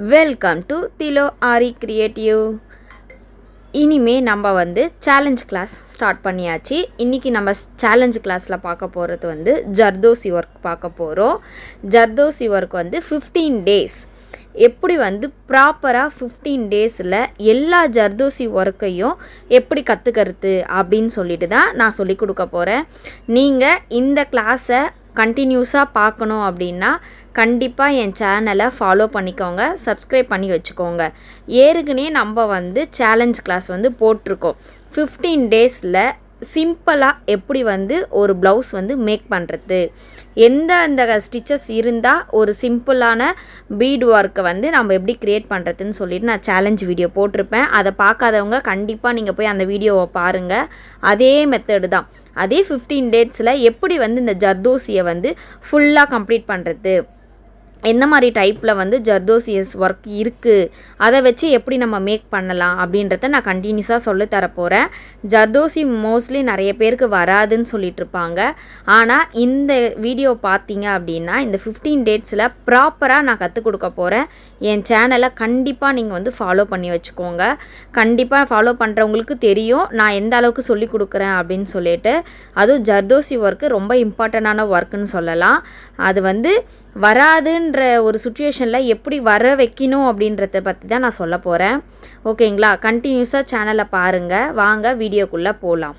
Welcome to திலோ aari creative. இனிமே நம்ம challenge class start பண்ணியாச்சு. இன்றைக்கி நம்ம சேலஞ்ச் கிளாஸில் பார்க்க போகிறது ஜர்தோசி ஒர்க் பார்க்க போகிறோம். ஜர்தோசி ஒர்க் 15 டேஸ் எப்படி ப்ராப்பராக 15 டேஸில் எல்லா ஜர்தோசி ஒர்க்கையும் எப்படி கற்றுக்கிறது அப்படின்னு சொல்லிட்டு தான் நான் சொல்லி கொடுக்க போகிறேன். நீங்கள் இந்த கிளாஸை கண்டினியூஸாக பார்க்கணும் அப்படின்னா கண்டிப்பாக என் சேனலை ஃபாலோ பண்ணிக்கோங்க, சப்ஸ்கிரைப் பண்ணி வச்சுக்கோங்க. ஏற்கனவே நம்ம சேலஞ்ச் கிளாஸ் போட்டிருக்கோம். 15 டேஸில் சிம்பிளாக எப்படி ஒரு ப்ளவுஸ் மேக் பண்ணுறது, அந்த ஸ்டிச்சஸ் இருந்தால் ஒரு சிம்பிளான பீட் ஒர்க்கை நம்ம எப்படி க்ரியேட் பண்ணுறதுன்னு சொல்லிட்டு நான் சேலஞ்ச் வீடியோ போட்டிருப்பேன். அதை பார்க்காதவங்க கண்டிப்பாக நீங்கள் போய் அந்த வீடியோவை பாருங்கள். அதே மெத்தடு தான். அதே 15 டேஸில் எப்படி இந்த ஜர்தோசியை ஃபுல்லாக கம்ப்ளீட் பண்ணுறது, எந்த மாதிரி டைப்பில் ஜர்தோசியஸ் ஒர்க் இருக்குது, அதை வச்சு எப்படி நம்ம மேக் பண்ணலாம் அப்படின்றத நான் கண்டினியூஸாக சொல்லித்தரப்போகிறேன். ஜர்தோசி மோஸ்ட்லி நிறைய பேருக்கு வராதுன்னு சொல்லிட்டு இருப்பாங்க. ஆனால் இந்த வீடியோ பார்த்தீங்க அப்படின்னா இந்த 15 டேஸில் ப்ராப்பராக நான் கற்றுக் கொடுக்க போகிறேன். என் சேனலை கண்டிப்பாக நீங்கள் ஃபாலோ பண்ணி வச்சுக்கோங்க. கண்டிப்பாக ஃபாலோ பண்ணுறவங்களுக்கு தெரியும் நான் எந்த அளவுக்கு சொல்லி கொடுக்குறேன் அப்படின்னு சொல்லிட்டு. அதுவும் ஜர்தோசி ஒர்க்கு ரொம்ப இம்பார்ட்டண்டான ஒர்க்குன்னு சொல்லலாம். அது வராதுன்ற ஒரு சுச்சுவேஷனில் எப்படி வர வைக்கணும் அப்படின்றத பற்றி தான் நான் சொல்ல போகிறேன். ஓகேங்களா? கண்டினியூஸாக சேனலை பாருங்கள். வாங்க வீடியோக்குள்ளே போகலாம்.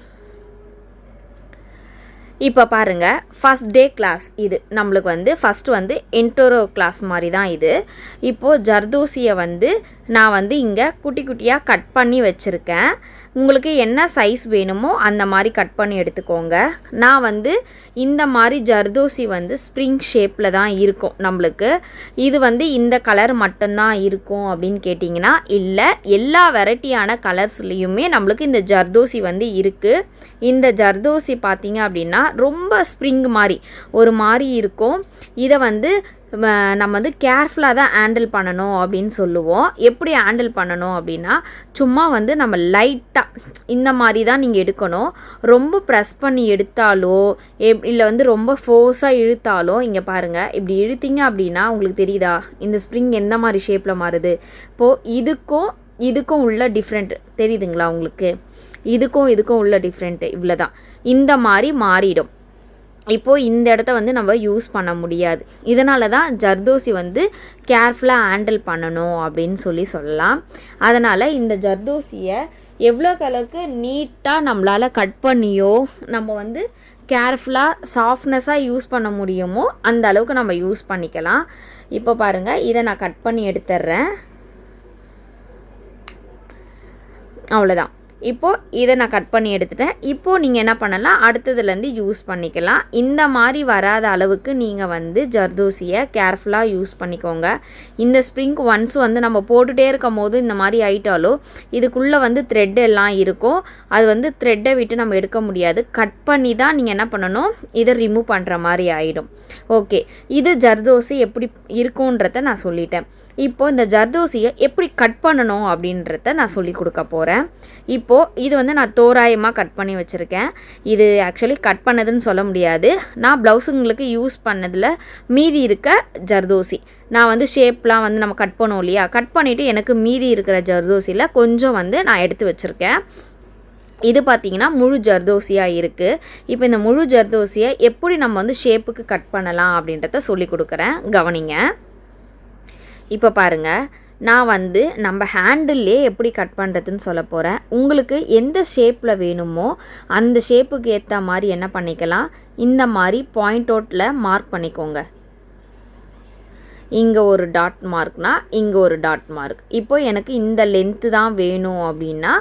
இப்போ பாருங்கள், ஃபஸ்ட் டே கிளாஸ் இது நம்மளுக்கு ஃபஸ்ட்டு இன்ட்ரோ கிளாஸ் மாதிரி தான் இது. இப்போது ஜர்தோசியை நான் இங்கே குட்டி குட்டியாக கட் பண்ணி வச்சுருக்கேன். உங்களுக்கு என்ன சைஸ் வேணுமோ அந்த மாதிரி கட் பண்ணி எடுத்துக்கோங்க. நான் இந்த மாதிரி ஜர்தோசி ஸ்ப்ரிங் ஷேப்பில் தான் இருக்கும் நம்மளுக்கு. இது இந்த கலர் மட்டும்தான் இருக்கும் அப்படின்னு கேட்டிங்கன்னா இல்லை, எல்லா வெரைட்டியான கலர்ஸ்லேயுமே நம்மளுக்கு இந்த ஜர்தோசி இருக்குது. இந்த ஜர்தோசி பார்த்திங்க அப்படின்னா ரொம்ப ஸ்ப்ரிங் மாதிரி ஒரு மாதிரி இருக்கும். இதை நம்ம கேர்ஃபுல்லாக தான் ஹேண்டில் பண்ணணும் அப்படின்னு சொல்லுவோம். எப்படி ஹேண்டில் பண்ணணும் அப்படின்னா சும்மா நம்ம லைட்டாக இந்த மாதிரி தான் நீங்கள் எடுக்கணும். ரொம்ப ப்ரெஸ் பண்ணி எடுத்தாலோ இல்லை ரொம்ப ஃபோர்ஸாக இழுத்தாலோ, இங்கே பாருங்கள், இப்படி இழுத்தீங்க அப்படின்னா உங்களுக்கு தெரியுதா இந்த ஸ்ப்ரிங் எந்த மாதிரி ஷேப்பில் மாறுது. இப்போது இதுக்கும் உள்ள டிஃப்ரெண்ட் தெரியுதுங்களா உங்களுக்கு? இதுக்கும் உள்ள டிஃப்ரெண்ட்டு இவ்வளோ தான். இந்த மாதிரி மாறிடும். இப்போது இந்த இடத்த நம்ம யூஸ் பண்ண முடியாது. இதனால தான் ஜர்தோசி கேர்ஃபுல்லாக ஹேண்டில் பண்ணணும் அப்படின்னு சொல்லலாம். அதனால் இந்த ஜர்தோசியை எவ்வளோக்கு அளவுக்கு நீட்டாக நம்மளால் கட் பண்ணியோ நம்ம கேர்ஃபுல்லாக சாஃப்ட்னஸாக யூஸ் பண்ண முடியுமோ அந்த அளவுக்கு நம்ம யூஸ் பண்ணிக்கலாம். இப்போ பாருங்கள், இதை நான் கட் பண்ணி எடுத்துட்றேன். அவ்வளோதான். இப்போது இதை நான் கட் பண்ணி எடுத்துட்டேன். இப்போது நீங்கள் என்ன பண்ணலாம், அடுத்ததுலேருந்து யூஸ் பண்ணிக்கலாம். இந்த மாதிரி வராத அளவுக்கு நீங்கள் ஜர்தோசியை கேர்ஃபுல்லாக யூஸ் பண்ணிக்கோங்க. இந்த ஸ்ப்ரிங் ஒன்ஸ் நம்ம போட்டுகிட்டே இருக்கும் போது இந்த மாதிரி ஆயிட்டாலோ இதுக்குள்ளே த்ரெட் எல்லாம் இருக்கும். அது த்ரெட்டை விட்டு நம்ம எடுக்க முடியாது. கட் பண்ணி தான் நீங்கள் என்ன பண்ணணும், இதை ரிமூவ் பண்ணுற மாதிரி ஆகிடும். ஓகே, இது ஜர்தோசி எப்படி இருக்குன்றத நான் சொல்லிட்டேன். இப்போது இந்த ஜர்தோசியை எப்படி கட் பண்ணணும் அப்படின்றத நான் சொல்லி கொடுக்க போகிறேன். இப்போது இது நான் தோராயமாக கட் பண்ணி வச்சுருக்கேன். இது ஆக்சுவலி கட் பண்ணதுன்னு சொல்ல முடியாது. நான் ப்ளவுஸுங்களுக்கு யூஸ் பண்ணதில் மீதி இருக்க ஜர்தோசி நான் ஷேப்லாம் நம்ம கட் பண்ணுவோம் இல்லையா, கட் பண்ணிவிட்டு எனக்கு மீதி இருக்கிற ஜர்தோசியில் கொஞ்சம் நான் எடுத்து வச்சுருக்கேன். இது பார்த்திங்கன்னா முழு ஜர்தோசியாக இருக்குது. இப்போ இந்த முழு ஜர்தோசியை எப்படி நம்ம ஷேப்புக்கு கட் பண்ணலாம் அப்படின்றத சொல்லி கொடுக்குறேன், கவனிங்க. இப்போ பாருங்கள், நான் நம்ம ஹேண்டில்லே எப்படி கட் பண்ணுறதுன்னு சொல்ல போகிறேன். உங்களுக்கு எந்த ஷேப்பில் வேணுமோ அந்த ஷேப்புக்கு ஏற்ற மாதிரி என்ன பண்ணிக்கலாம், இந்த மாதிரி பாயிண்ட் அவுட்டில் மார்க் பண்ணிக்கோங்க. இங்கே ஒரு டாட் மார்க்னா இங்கே ஒரு டாட் மார்க். இப்போது எனக்கு இந்த லென்த்து தான் வேணும் அப்படின்னா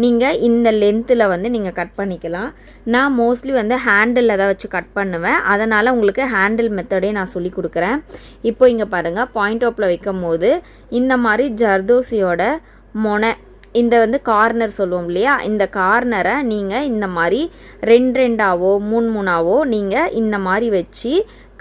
நீங்கள் இந்த லென்த்தில் நீங்கள் கட் பண்ணிக்கலாம். நான் மோஸ்ட்லி ஹேண்டில் தான் வச்சு கட் பண்ணுவேன். அதனால் உங்களுக்கு ஹேண்டில் மெத்தடே நான் சொல்லி கொடுக்குறேன். இப்போ இங்கே பாருங்கள், பாயிண்ட் அவுட்டில் வைக்கும் போது இந்த மாதிரி ஜர்தோசியோட மொனை இந்த கார்னர் சொல்லுவோம் இல்லையா, இந்த கார்னரை நீங்கள் இந்த மாதிரி ரெண்டாவோ மூணாவோ நீங்கள் இந்த மாதிரி வச்சு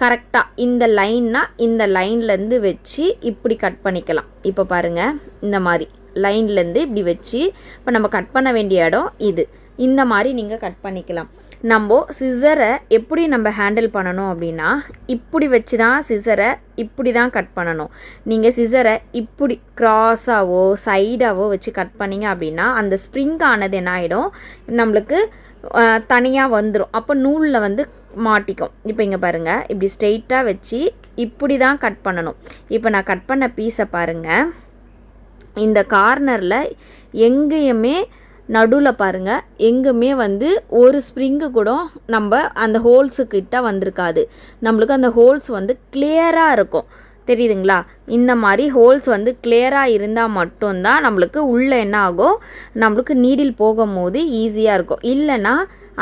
கரெக்டாக இந்த லைன்னா இந்த லைன்லேருந்து வச்சு இப்படி கட் பண்ணிக்கலாம். இப்போ பாருங்கள், இந்த மாதிரி லைன்லேருந்து இப்படி வச்சு இப்போ நம்ம கட் பண்ண வேண்டிய இடம் இது. இந்த மாதிரி நீங்கள் கட் பண்ணிக்கலாம். நம்ம சிசரை எப்படி நம்ம ஹேண்டில் பண்ணணும் அப்படின்னா, இப்படி வச்சு தான் சிசரை இப்படி தான் கட் பண்ணணும். நீங்கள் சிசரை இப்படி க்ராஸாவோ சைடாவோ வச்சு கட் பண்ணிங்க அப்படின்னா அந்த ஸ்ப்ரிங் ஆனது என்ன ஆகிடும், நம்மளுக்கு தனியாக வந்துடும். அப்போ நூலில் வந்து மாட்டிக்கும். இப்போ இங்கே பாருங்கள், இப்படி ஸ்ட்ரெயிட்டாக வச்சு இப்படி தான் கட் பண்ணணும். இப்போ நான் கட் பண்ண பீஸை பாருங்கள், இந்த கார்னரில் எங்கேயுமே நடுவில் பாருங்கள் எங்குமே வந்து ஒரு ஸ்ப்ரிங்கு கூட நம்ம அந்த ஹோல்ஸுக்கிட்ட வந்திருக்காது. நம்மளுக்கு அந்த ஹோல்ஸ் வந்து கிளியராக இருக்கும். தெரியுதுங்களா? இந்த மாதிரி ஹோல்ஸ் வந்து கிளியராக இருந்தால் மட்டும்தான் நம்மளுக்கு உள்ளே என்ன ஆகும், நம்மளுக்கு நீடில் போகும்போது ஈஸியாக இருக்கும். இல்லைன்னா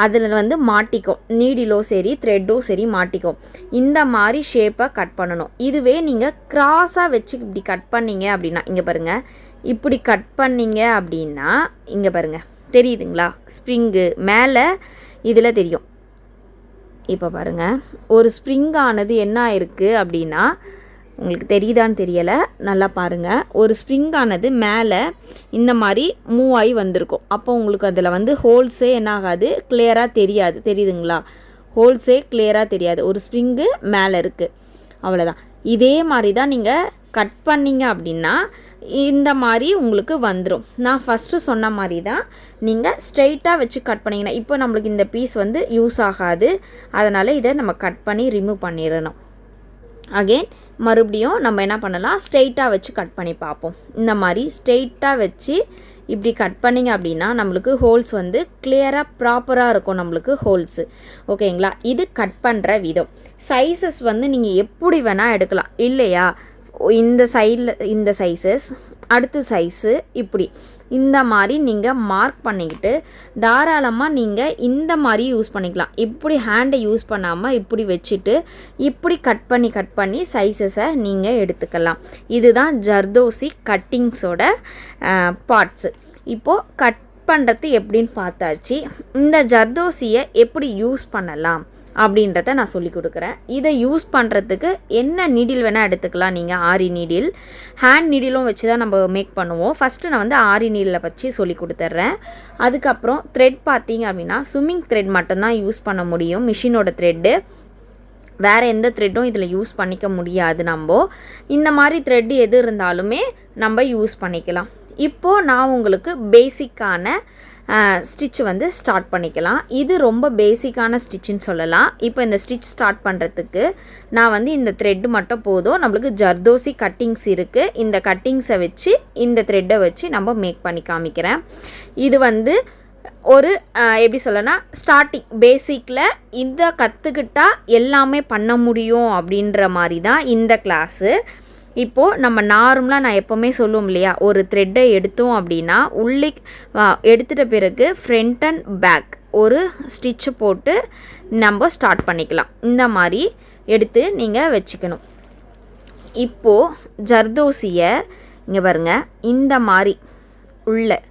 அதில் வந்து மாட்டிக்கும், நீடிலோ சரி த்ரெட்டோ சரி மாட்டிக்கும். இந்த மாதிரி ஷேப்பை கட் பண்ணணும். இதுவே நீங்கள் க்ராஸாக வச்சு இப்படி கட் பண்ணிங்க அப்படின்னா, இங்கே பாருங்கள், இப்படி கட் பண்ணிங்க அப்படின்னா இங்கே பாருங்கள் தெரியுதுங்களா, ஸ்ப்ரிங்கு மேலே இதில் தெரியும். இப்போ பாருங்கள், ஒரு ஸ்ப்ரிங் ஆனது என்ன ஆயிருக்கு அப்படின்னா, உங்களுக்கு தெரியுதான்னு தெரியலை, நல்லா பாருங்கள், ஒரு ஸ்ப்ரிங் ஆனது மேலே இந்த மாதிரி மூவ் ஆகி வந்திருக்கும். அப்போ உங்களுக்கு அதில் வந்து ஹோல்ஸே என்ன ஆகாது, கிளியராக தெரியாது. தெரியுதுங்களா? ஹோல்ஸே கிளியராக தெரியாது, ஒரு ஸ்ப்ரிங்கு மேலே இருக்குது, அவ்வளோதான். இதே மாதிரி தான் நீங்கள் கட் பண்ணிங்க அப்படின்னா இந்த மாதிரி உங்களுக்கு வந்துடும். நான் ஃபஸ்ட்டு சொன்ன மாதிரி தான் நீங்கள் ஸ்ட்ரெயிட்டாக வச்சு கட் பண்ணிங்கன்னா, இப்போ நம்மளுக்கு இந்த பீஸ் வந்து யூஸ் ஆகாது. அதனால் இதை நம்ம கட் பண்ணி ரிமூவ் பண்ணிடணும். அகெயின் மறுபடியும் நம்ம என்ன பண்ணலாம், ஸ்ட்ரெயிட்டாக வச்சு கட் பண்ணி பார்ப்போம். இந்த மாதிரி ஸ்ட்ரெயிட்டாக வச்சு இப்படி கட் பண்ணிங்க அப்படின்னா நம்மளுக்கு ஹோல்ஸ் வந்து கிளியராக ப்ராப்பராக இருக்கும். நம்மளுக்கு ஹோல்ஸு ஓகேங்களா? இது கட் பண்ணுற விதம். சைஸஸ் வந்து நீங்கள் எப்படி வேணால் எடுக்கலாம் இல்லையா? இந்த சைடில் இந்த சைஸஸ், அடுத்த சைஸு, இப்படி இந்த மாதிரி நீங்கள் மார்க் பண்ணிக்கிட்டு தாராளமாக நீங்கள் இந்த மாதிரி யூஸ் பண்ணிக்கலாம். இப்படி ஹேண்டை யூஸ் பண்ணாமல் இப்படி வச்சுட்டு இப்படி கட் பண்ணி சைஸஸை நீங்கள் எடுத்துக்கலாம். இதுதான் ஜர்தோசி கட்டிங்ஸோட பார்ட்ஸு. இப்போது கட் பண்ணுறது எப்படின்னு பார்த்தாச்சு. இந்த ஜர்தோசியை எப்படி யூஸ் பண்ணலாம் அப்படின்றத நான் சொல்லி கொடுக்குறேன். இதை யூஸ் பண்ணுறதுக்கு என்ன நீடில் வேணால் எடுத்துக்கலாம். நீங்கள் ஆரி நீடில், ஹேண்ட் நீடிலும் வச்சு தான் நம்ம மேக் பண்ணுவோம். ஃபஸ்ட்டு நான் வந்து ஆரி நீடில் வச்சு சொல்லி கொடுத்துட்றேன். அதுக்கப்புறம் த்ரெட் பார்த்தீங்க அப்படின்னா ஸ்விம்மிங் த்ரெட் மட்டும்தான் யூஸ் பண்ண முடியும், மிஷினோட த்ரெட்டு. வேறு எந்த த்ரெட்டும் இதில் யூஸ் பண்ணிக்க முடியாது. நம்ம இந்த மாதிரி த்ரெட்டு எது இருந்தாலுமே நம்ம யூஸ் பண்ணிக்கலாம். இப்போது நான் உங்களுக்கு பேசிக்கான ஸ்டிச் வந்து ஸ்டார்ட் பண்ணிக்கலாம். இது ரொம்ப பேசிக்கான ஸ்டிச்சுன்னு சொல்லலாம். இப்போ இந்த ஸ்டிச் ஸ்டார்ட் பண்ணுறதுக்கு நான் வந்து இந்த த்ரெட்டு மட்டும் போதும். நம்மளுக்கு ஜர்தோசி கட்டிங்ஸ் இருக்குது. இந்த கட்டிங்ஸை வச்சு இந்த த்ரெட்டை வச்சு நம்ம மேக் பண்ணி காமிக்கிறேன். இது வந்து ஒரு எப்படி சொல்லனா, ஸ்டார்டிங் பேசிக்கில் இதை கற்றுக்கிட்டால் எல்லாமே பண்ண முடியும் அப்படின்ற மாதிரி தான் இந்த கிளாஸு. இப்போது நம்ம நார்மலாக நான் எப்போவுமே சொல்லுவோம் இல்லையா, ஒரு த்ரெட்டை எடுத்தோம் அப்படின்னா உள்ளே எடுத்துகிட்ட பிறகு ஃப்ரண்ட் அண்ட் பேக் ஒரு ஸ்டிச்சு போட்டு நம்ம ஸ்டார்ட் பண்ணிக்கலாம். இந்த மாதிரி எடுத்து நீங்கள் வச்சுக்கணும். இப்போது ஜர்தோசியை இங்கே பாருங்கள், இந்த மாதிரி உள்ள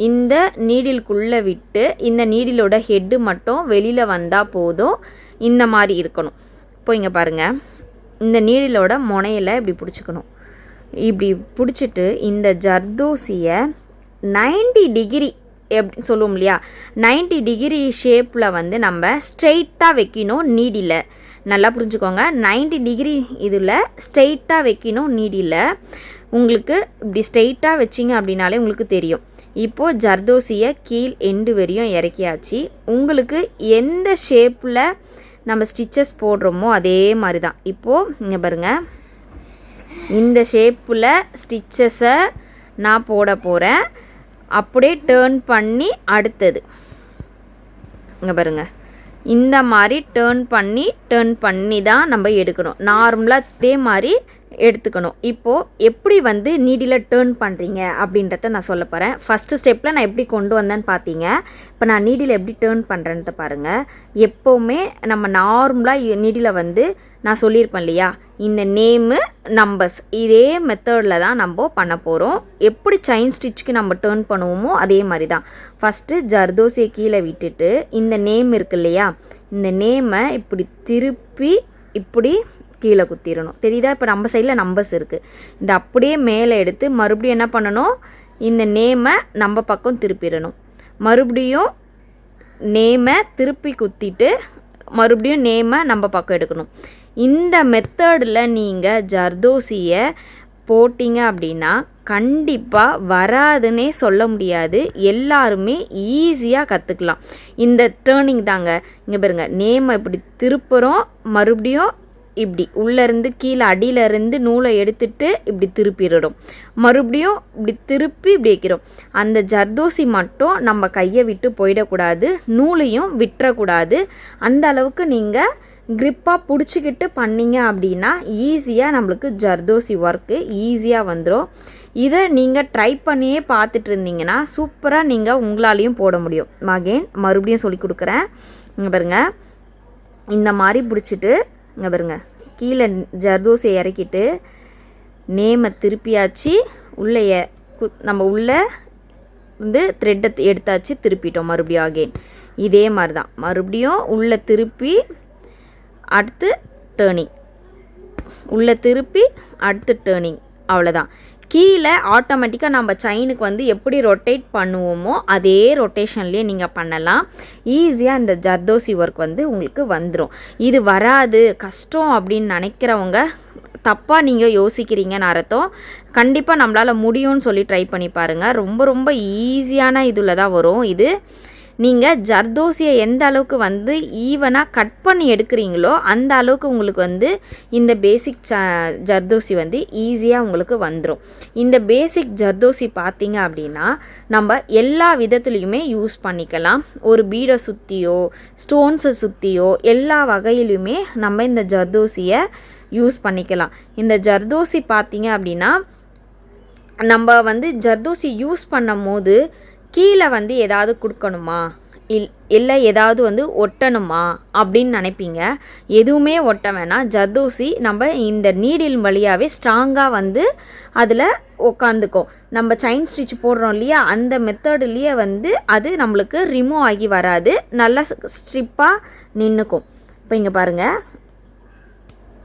இந்த நீடிலுக்குள்ளே விட்டு இந்த நீடிலோட ஹெட்டு மட்டும் வெளியில் வந்தால் போதும். இந்த மாதிரி இருக்கணும். இப்போ இங்கே பாருங்கள், இந்த நீடிலோட முனையில் இப்படி பிடிச்சிக்கணும். இப்படி பிடிச்சிட்டு இந்த ஜர்தோசியை 90 டிகிரி எப்படி சொல்லுவோம் இல்லையா, 90 டிகிரி ஷேப்பில் வந்து நம்ம ஸ்ட்ரெயிட்டாக வைக்கணும் நீடில். நல்லா புரிஞ்சுக்கோங்க, 90 டிகிரி இதில் ஸ்ட்ரெயிட்டாக வைக்கணும் நீடில். உங்களுக்கு இப்படி ஸ்ட்ரெயிட்டாக வச்சிங்க அப்படின்னாலே உங்களுக்கு தெரியும். இப்போது ஜர்தோசியை கீழ் எண்டு வரையும் இறக்கியாச்சு. உங்களுக்கு எந்த ஷேப்பில் நம்ம ஸ்டிச்சஸ் போடுறோமோ அதே மாதிரி தான். இப்போது இங்கே பாருங்கள், இந்த ஷேப்பில் ஸ்டிச்சஸை நான் போட போகிறேன். அப்படியே டேர்ன் பண்ணி அடுத்தது இங்கே பாருங்கள், இந்த மாதிரி டேர்ன் பண்ணி தான் நம்ம எடுக்கணும். நார்மலாக இதே மாதிரி எடுத்துக்கணும். இப்போது எப்படி வந்து நீடில் டேர்ன் பண்ணுறீங்க அப்படின்றத நான் சொல்ல போகிறேன். ஃபஸ்ட்டு ஸ்டெப்பில் நான் எப்படி கொண்டு வந்தேன்னு பார்த்தீங்க. இப்போ நான் நீடில் எப்படி டேர்ன் பண்ணுறேன்னு பாருங்கள். எப்போவுமே நம்ம நார்மலாக நீடில் வந்து நான் சொல்லியிருப்பேன் இல்லையா, இந்த நேமு நம்பர்ஸ் இதே மெத்தடில் தான் நம்ம பண்ண போகிறோம். எப்படி செயின் ஸ்டிச்சுக்கு நம்ம டேர்ன் பண்ணுவோமோ அதே மாதிரி தான். ஃபஸ்ட்டு ஜர்தோசியை கீழே விட்டுட்டு இந்த நேம் இருக்கு இல்லையா, இந்த நேமை இப்படி திருப்பி இப்படி கீழே குத்திடணும். தெரியுதா? இப்போ நம்ம சைடில் நம்பர்ஸ் இருக்குது. இந்த அப்படியே மேலே எடுத்து மறுபடியும் என்ன பண்ணணும், இந்த நேமை நம்ம பக்கம் திருப்பிடணும். மறுபடியும் நேமை திருப்பி குத்திட்டு மறுபடியும் நேமை நம்ம பக்கம் எடுக்கணும். இந்த மெத்தடில் நீங்கள் ஜர்தோசியை போட்டிங்க அப்படின்னா கண்டிப்பாக வராதுன்னே சொல்ல முடியாது. எல்லாருமே ஈஸியாக கற்றுக்கலாம். இந்த டேர்னிங் தாங்க. இங்கே பாருங்க, நேமை இப்படி திருப்புறோம், மறுபடியும் இப்படி உள்ளேருந்து கீழே அடியிலேருந்து நூலை எடுத்துட்டு இப்படி திருப்பிடும், மறுபடியும் இப்படி திருப்பி இப்படி வைக்கிறோம். அந்த ஜர்தோசி மட்டும் நம்ம கையை விட்டு போயிடக்கூடாது, நூலையும் விட்டுறக்கூடாது. அந்த அளவுக்கு நீங்கள் க்ரிப்பாக பிடிச்சிக்கிட்டு பண்ணிங்க அப்படின்னா ஈஸியாக நம்மளுக்கு ஜர்தோசி ஒர்க்கு ஈஸியாக வந்துடும். இதை நீங்கள் ட்ரை பண்ணியே பார்த்துட்டு இருந்தீங்கன்னா சூப்பராக நீங்கள் உங்களாலையும் போட முடியும். மறுபடியும் சொல்லி கொடுக்குறேன். இங்கே பாருங்கள், இந்த மாதிரி பிடிச்சிட்டு இங்கே பாருங்க, கீழே ஜர்தோசியை இறக்கிட்டு நேமை திருப்பியாச்சு, உள்ளே நம்ம உள்ளே வந்து த்ரெட்டை எடுத்தாச்சு, திருப்பிட்டோம். மறுபடியும் இதே மாதிரி தான், மறுபடியும் உள்ளே திருப்பி அடுத்து டேர்னிங், உள்ளே திருப்பி அடுத்து டேர்னிங். அவ்வளோதான். கீழே ஆட்டோமேட்டிக்காக நம்ம செயினுக்கு வந்து எப்படி ரொட்டேட் பண்ணுவோமோ அதே ரொட்டேஷன்லேயே நீங்கள் பண்ணலாம். ஈஸியாக இந்த ஜர்தோசி ஒர்க் வந்து உங்களுக்கு வந்துடும். இது வராது, கஷ்டம் அப்படின்னு நினைக்கிறவங்க தப்பாக நீங்கள் யோசிக்கிறீங்கன்னு அர்த்தம். கண்டிப்பாக நம்மளால் முடியும்னு சொல்லி ட்ரை பண்ணி பாருங்கள். ரொம்ப ரொம்ப ஈஸியான இதில் தான் வரும் இது. நீங்கள் ஜர்தோசியை எந்த அளவுக்கு வந்து ஈவனாக கட் பண்ணி எடுக்கிறீங்களோ அந்த அளவுக்கு உங்களுக்கு வந்து இந்த பேசிக் ஜர்தோசி வந்து ஈஸியாக உங்களுக்கு வந்துடும். இந்த பேசிக் ஜர்தோசி பார்த்தீங்க அப்படின்னா நம்ம எல்லா விதத்துலேயுமே யூஸ் பண்ணிக்கலாம். ஒரு பீடை சுற்றியோ ஸ்டோன்ஸை சுற்றியோ எல்லா வகையிலுமே நம்ம இந்த ஜர்தோசியை யூஸ் பண்ணிக்கலாம். இந்த ஜர்தோசி பார்த்தீங்க அப்படின்னா நம்ம வந்து ஜர்தோசி யூஸ் பண்ணும் போது கீழே வந்து ஏதாவது கொடுக்கணுமா இல்லை ஏதாவது வந்து ஒட்டணுமா அப்படின்னு நினைப்பீங்க. எதுவுமே ஒட்ட வேணாம். ஜர்தோசி நம்ம இந்த நீடில் வழியாகவே ஸ்ட்ராங்காக வந்து அதில் உட்காந்துக்கும். நம்ம செயின் ஸ்டிச் போடுறோம் இல்லையா, அந்த மெத்தட்லேயே வந்து அது நம்மளுக்கு ரிமூவ் ஆகி வராது, நல்லா ஸ்ட்ரிப்பாக நின்றுக்கும். இப்போ இங்கே பாருங்கள்,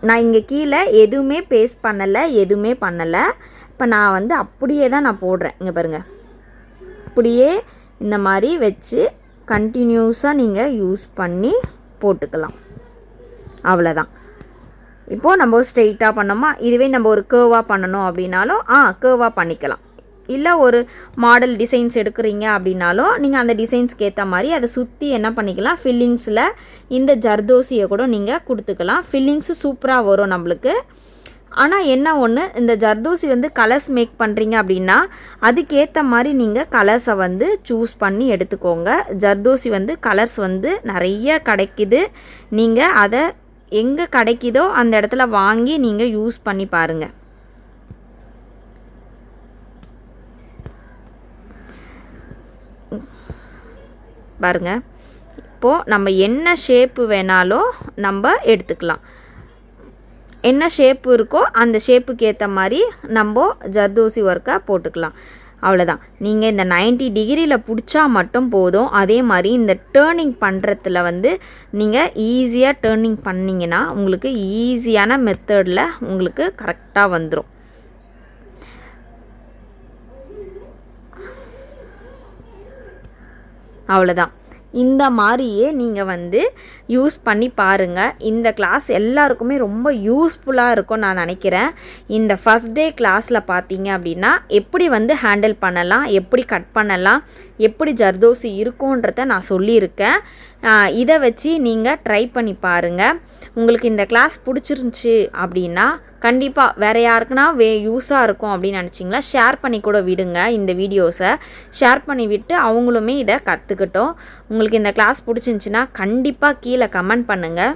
நான் இங்கே கீழே எதுவுமே பேஸ்ட் பண்ணலை, எதுவுமே பண்ணலை. இப்போ நான் வந்து அப்படியே தான் நான் போடுறேன். இங்கே பாருங்கள், அப்படியே இந்த மாதிரி வச்சு கண்டினியூஸாக நீங்கள் யூஸ் பண்ணி போட்டுக்கலாம். அவ்வளோதான். இப்போது நம்ம ஸ்ட்ரெயிட்டாக பண்ணோமா, இதுவே நம்ம ஒரு கேர்வாக பண்ணணும் அப்படின்னாலும் கேர்வாக பண்ணிக்கலாம். இல்லை ஒரு மாடல் டிசைன்ஸ் எடுக்கிறீங்க அப்படின்னாலும் நீங்கள் அந்த டிசைன்ஸ்க்கு ஏற்ற மாதிரி அதை சுற்றி என்ன பண்ணிக்கலாம், ஃபில்லிங்ஸில் இந்த ஜர்தோசியை கூட நீங்கள் கொடுத்துக்கலாம். ஃபில்லிங்ஸு சூப்பராக வரும் நம்மளுக்கு. ஆனால் என்ன ஒன்று, இந்த ஜர்தோசி வந்து கலர்ஸ் மேக் பண்ணுறீங்க அப்படின்னா அதுக்கேற்ற மாதிரி நீங்கள் கலர்ஸை வந்து சூஸ் பண்ணி எடுத்துக்கோங்க. ஜர்தோசி வந்து கலர்ஸ் வந்து நிறைய கிடைக்குது. நீங்கள் அதை எங்கே கிடைக்குதோ அந்த இடத்துல வாங்கி நீங்கள் யூஸ் பண்ணி பாருங்கள். பாருங்கள், இப்போது நம்ம என்ன ஷேப்பு வேணாலும் நம்ம எடுத்துக்கலாம். என்ன ஷேப்பு இருக்கோ அந்த ஷேப்புக்கு ஏற்ற மாதிரி நம்ம ஜர்தோசி ஒர்க்கை போட்டுக்கலாம். அவ்வளோதான். நீங்கள் இந்த 90 டிகிரியில் பிடிச்சா மட்டும் போதும். அதே மாதிரி இந்த டேர்னிங் பண்ணுறதுல வந்து நீங்கள் ஈஸியாக டேர்னிங் பண்ணிங்கன்னா உங்களுக்கு ஈஸியான மெத்தடில் உங்களுக்கு கரெக்டாக வந்துடும். அவ்வளோதான். இந்த மாதிரியே நீங்கள் வந்து யூஸ் பண்ணி பாருங்கள். இந்த கிளாஸ் எல்லாருக்குமே ரொம்ப யூஸ்ஃபுல்லாக இருக்கும் நான் நினைக்கிறேன். இந்த ஃபஸ்ட் டே கிளாஸில் பார்த்தீங்க அப்படின்னா எப்படி வந்து ஹேண்டில் பண்ணலாம், எப்படி கட் பண்ணலாம், எப்படி ஜர்தோசி இருக்குன்றத நான் சொல்லியிருக்கேன். இதை வச்சு நீங்கள் ட்ரை பண்ணி பாருங்கள். உங்களுக்கு இந்த கிளாஸ் பிடிச்சிருந்துச்சி அப்படின்னா கண்டிப்பாக வேறு யாருக்குன்னா யூஸாக இருக்கும் அப்படின்னு நினச்சிங்களா ஷேர் பண்ணி கூட விடுங்க. இந்த வீடியோஸை ஷேர் பண்ணி விட்டு அவங்களுமே இதை கற்றுக்கிட்டோம். உங்களுக்கு இந்த கிளாஸ் பிடிச்சிருந்துச்சின்னா கண்டிப்பாக கீழே கமெண்ட் பண்ணுங்கள்.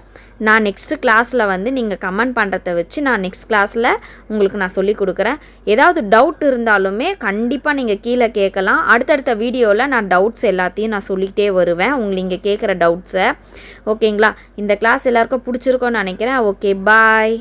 நான் நெக்ஸ்ட்டு கிளாஸில் வந்து நீங்கள் கமெண்ட் பண்ணுறத வச்சு நான் நெக்ஸ்ட் கிளாஸில் உங்களுக்கு நான் சொல்லி கொடுக்குறேன். ஏதாவது டவுட் இருந்தாலுமே கண்டிப்பாக நீங்கள் கீழே கேட்கலாம். அடுத்தடுத்த வீடியோவில் நான் டவுட்ஸ் எல்லாத்தையும் நான் சொல்லிகிட்டே வருவேன், உங்களுக்கு நீங்கள் கேட்குற டவுட்ஸை. ஓகேங்களா? இந்த கிளாஸ் எல்லாருக்கும் பிடிச்சிருக்கோன்னு நினைக்கிறேன். ஓகே, பாய்.